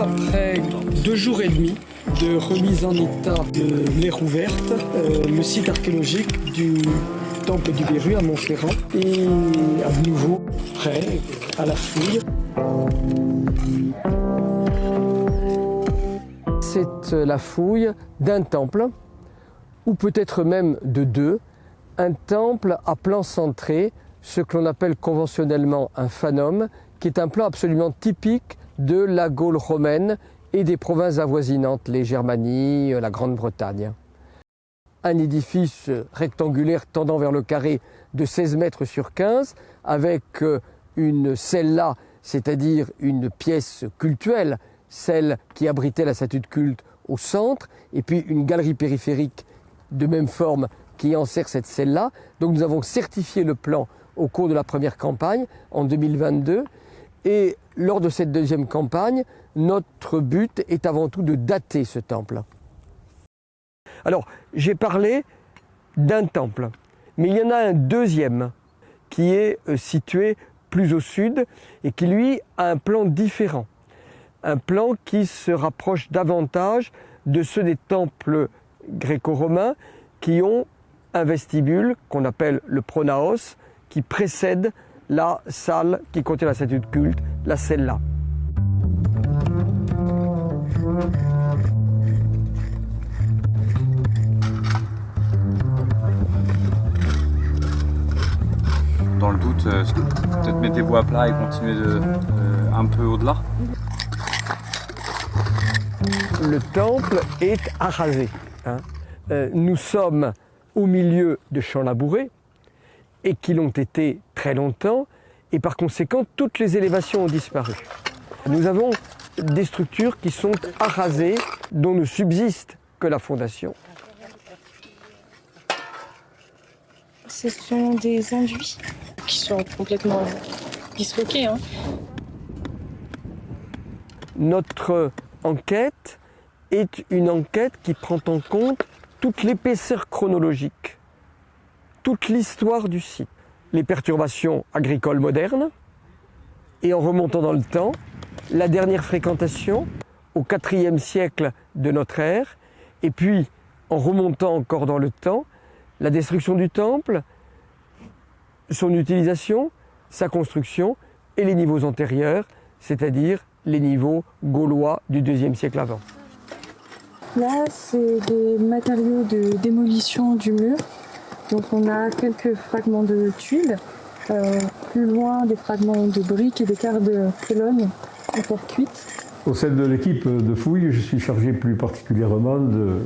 Après 2 jours et demi de remise en état de l'aire ouverte, le site archéologique du temple du Berru à Montferrand est à nouveau prêt à la fouille. C'est la fouille d'un temple, ou peut-être même de 2, un temple à plan centré, ce que l'on appelle conventionnellement un fanum, qui est un plan absolument typique de la Gaule romaine et des provinces avoisinantes, les Germanies, la Grande-Bretagne. Un édifice rectangulaire tendant vers le carré de 16 mètres sur 15, avec une cella, c'est-à-dire une pièce cultuelle, celle qui abritait la statue de culte au centre, et puis une galerie périphérique de même forme qui enserre cette celle-là. Donc nous avons certifié le plan au cours de la première campagne, en 2022, et lors de cette deuxième campagne, notre but est avant tout de dater ce temple. Alors, j'ai parlé d'un temple, mais il y en a un deuxième qui est situé plus au sud et qui, lui, a un plan différent. Un plan qui se rapproche davantage de ceux des temples gréco-romains qui ont un vestibule qu'on appelle le pronaos, qui précède la salle qui contient la statue de culte, la cella. Dans le doute, peut-être mettez-vous à plat et continuez un peu au-delà. Le temple est arasé. Nous sommes au milieu de champs labourés et qui l'ont été très longtemps, et par conséquent, toutes les élévations ont disparu. Nous avons des structures qui sont arasées, dont ne subsiste que la fondation. Ce sont des enduits qui sont complètement disloqués. Notre enquête est une enquête qui prend en compte toute l'épaisseur chronologique, toute l'histoire du site, les perturbations agricoles modernes, et en remontant dans le temps, la dernière fréquentation au IVe siècle de notre ère, et puis en remontant encore dans le temps, la destruction du temple, son utilisation, sa construction et les niveaux antérieurs, c'est-à-dire les niveaux gaulois du IIe siècle avant. Là, c'est des matériaux de démolition du mur. Donc on a quelques fragments de tuiles, plus loin des fragments de briques et des quarts de colonnes encore cuites. Au sein de l'équipe de fouilles, je suis chargé plus particulièrement de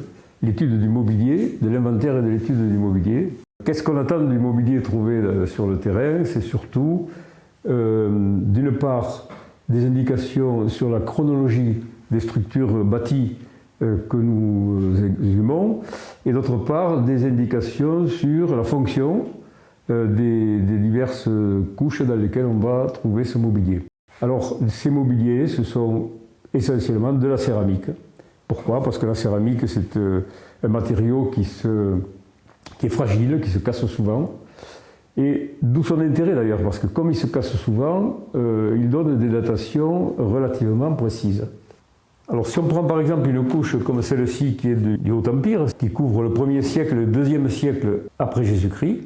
l'étude du mobilier, de l'inventaire et de l'étude du mobilier. Qu'est-ce qu'on attend du mobilier trouvé sur le terrain? C'est surtout, d'une part, des indications sur la chronologie des structures bâties que nous exhumons, et d'autre part, des indications sur la fonction des diverses couches dans lesquelles on va trouver ce mobilier. Alors, ces mobiliers, ce sont essentiellement de la céramique. Pourquoi? Parce que la céramique, c'est un matériau qui est fragile, qui se casse souvent. Et d'où son intérêt d'ailleurs, parce que comme il se casse souvent, il donne des datations relativement précises. Alors si on prend par exemple une couche comme celle-ci qui est du Haut-Empire, qui couvre le 1er siècle et le 2e siècle après Jésus-Christ,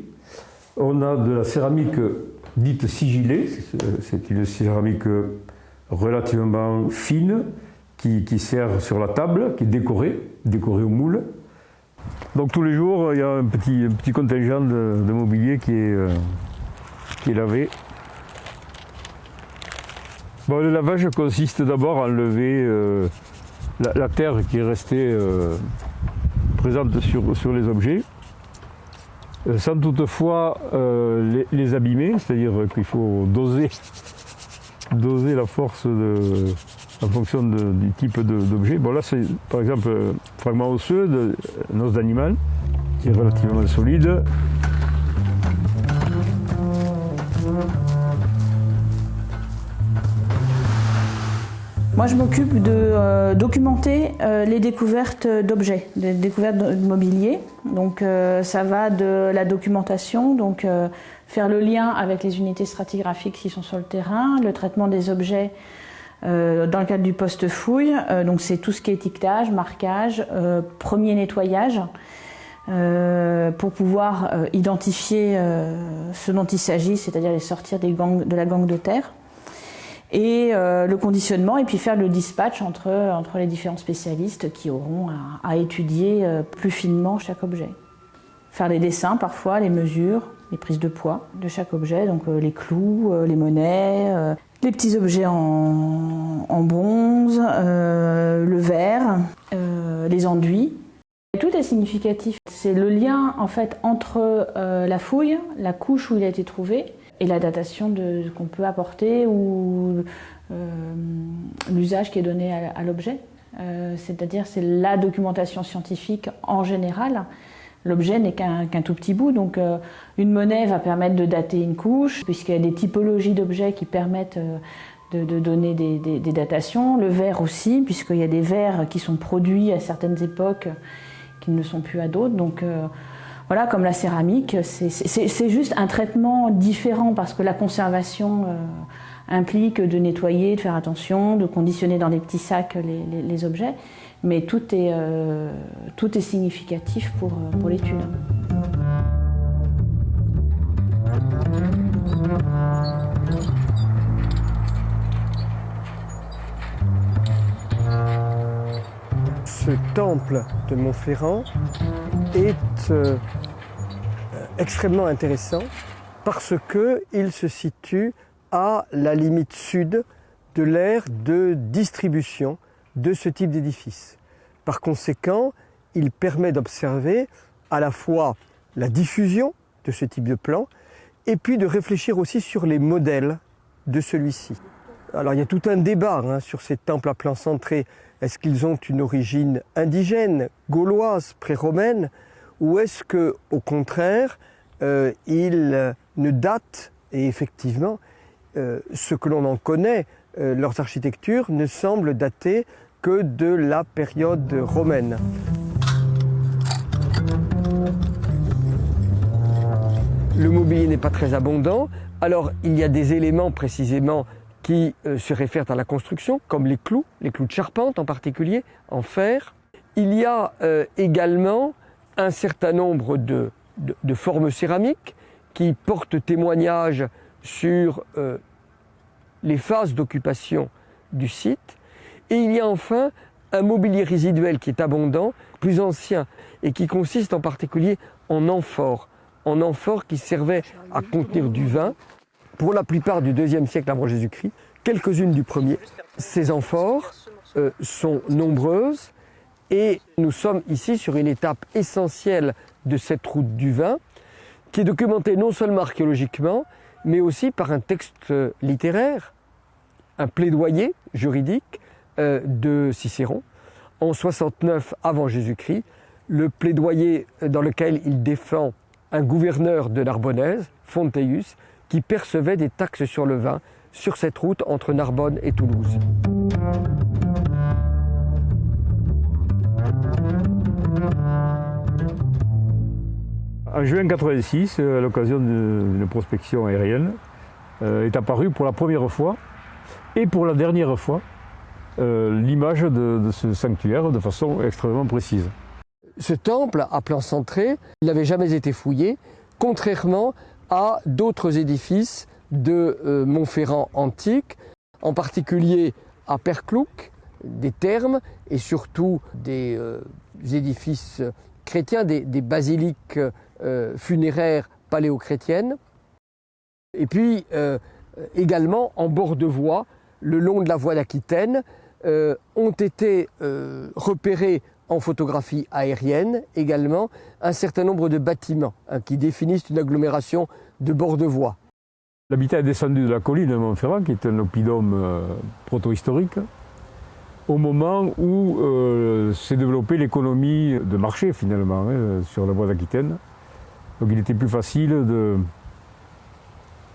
on a de la céramique dite sigillée, c'est une céramique relativement fine, qui sert sur la table, qui est décorée au moule. Donc tous les jours, il y a un petit contingent de mobilier qui est lavé. Bon, le lavage consiste d'abord à enlever la terre qui est restée présente sur les objets, sans toutefois les abîmer, c'est-à-dire qu'il faut doser la force en fonction du type d'objet. Bon là c'est par exemple un fragment osseux d'un os d'animal qui est relativement solide. Moi, je m'occupe de documenter les découvertes d'objets, les découvertes de mobilier. Donc, ça va de la documentation, donc faire le lien avec les unités stratigraphiques qui sont sur le terrain, le traitement des objets dans le cadre du post-fouille. Donc c'est tout ce qui est étiquetage, marquage, premier nettoyage, pour pouvoir identifier ce dont il s'agit, c'est-à-dire les sortir de la gangue de terre, et le conditionnement, et puis faire le dispatch entre les différents spécialistes qui auront à étudier plus finement chaque objet. Faire les dessins parfois, les mesures, les prises de poids de chaque objet, donc les clous, les monnaies, les petits objets en bronze, le verre, les enduits. Tout est significatif. C'est le lien en fait entre la fouille, la couche où il a été trouvé, et la datation qu'on peut apporter ou l'usage qui est donné à l'objet. C'est-à-dire c'est la documentation scientifique en général. L'objet n'est qu'un tout petit bout, donc une monnaie va permettre de dater une couche, puisqu'il y a des typologies d'objets qui permettent de donner des datations. Le verre aussi, puisqu'il y a des verres qui sont produits à certaines époques qui ne le sont plus à d'autres. Donc voilà, comme la céramique, c'est juste un traitement différent, parce que la conservation implique de nettoyer, de faire attention, de conditionner dans des petits sacs les objets. Mais tout est significatif pour l'étude. Ce temple de Montferrand est extrêmement intéressant parce qu'il se situe à la limite sud de l'aire de distribution de ce type d'édifice. Par conséquent, il permet d'observer à la fois la diffusion de ce type de plan et puis de réfléchir aussi sur les modèles de celui-ci. Alors il y a tout un débat sur ces temples à plan centré. Est-ce qu'ils ont une origine indigène, gauloise, pré-romaine, ou est-ce qu'au contraire, ils ne datent, et effectivement, ce que l'on en connaît, leurs architectures ne semblent dater que de la période romaine. Le mobilier n'est pas très abondant, alors il y a des éléments précisément qui se réfèrent à la construction, comme les clous de charpente en particulier, en fer. Il y a également un certain nombre de formes céramiques qui portent témoignage sur les phases d'occupation du site. Et il y a enfin un mobilier résiduel qui est abondant, plus ancien, et qui consiste en particulier en amphores qui servaient à contenir du vin, pour la plupart du IIe siècle avant Jésus-Christ, quelques-unes du 1er. Ces amphores sont nombreuses, et nous sommes ici sur une étape essentielle de cette route du vin, qui est documentée non seulement archéologiquement, mais aussi par un texte littéraire, un plaidoyer juridique de Cicéron, en 69 avant Jésus-Christ, le plaidoyer dans lequel il défend un gouverneur de Narbonnaise, Fonteius, qui percevait des taxes sur le vin sur cette route entre Narbonne et Toulouse. En juin 1986, à l'occasion d'une prospection aérienne, est apparue pour la première fois et pour la dernière fois l'image de ce sanctuaire de façon extrêmement précise. Ce temple à plan centré, il n'avait jamais été fouillé, contrairement à d'autres édifices de Montferrand antique, en particulier à Perclouc, des thermes et surtout des édifices chrétiens, des basiliques funéraires paléochrétiennes. Et puis également en bord de voie, le long de la voie d'Aquitaine, ont été repérés en photographie aérienne également un certain nombre de bâtiments qui définissent une agglomération de bord de voie. L'habitat est descendu de la colline de Montferrand, qui est un oppidum protohistorique, au moment où s'est développée l'économie de marché finalement sur la voie d'Aquitaine. Donc il était plus facile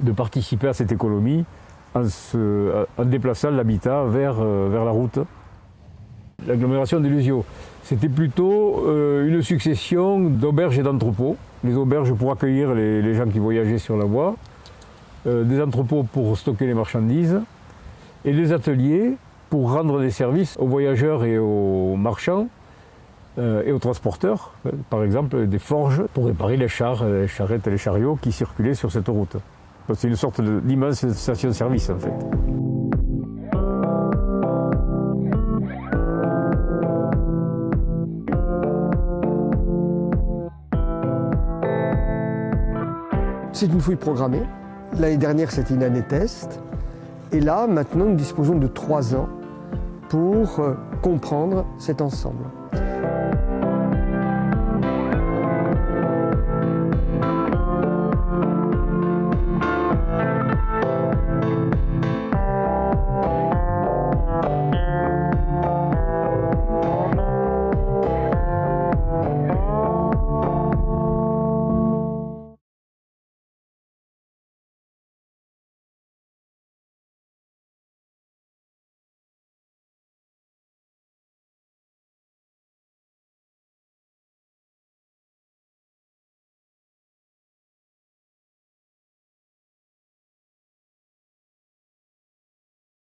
de participer à cette économie en déplaçant l'habitat vers la route. L'agglomération d'Élusio, c'était plutôt une succession d'auberges et d'entrepôts. Les auberges pour accueillir les gens qui voyageaient sur la voie, des entrepôts pour stocker les marchandises, et des ateliers pour rendre des services aux voyageurs et aux marchands et aux transporteurs, par exemple des forges pour réparer les chars, les charrettes et les chariots qui circulaient sur cette route. C'est une sorte d'immense station-service en fait. C'est une fouille programmée. L'année dernière, c'était une année test. Et là, maintenant, nous disposons de 3 ans pour comprendre cet ensemble.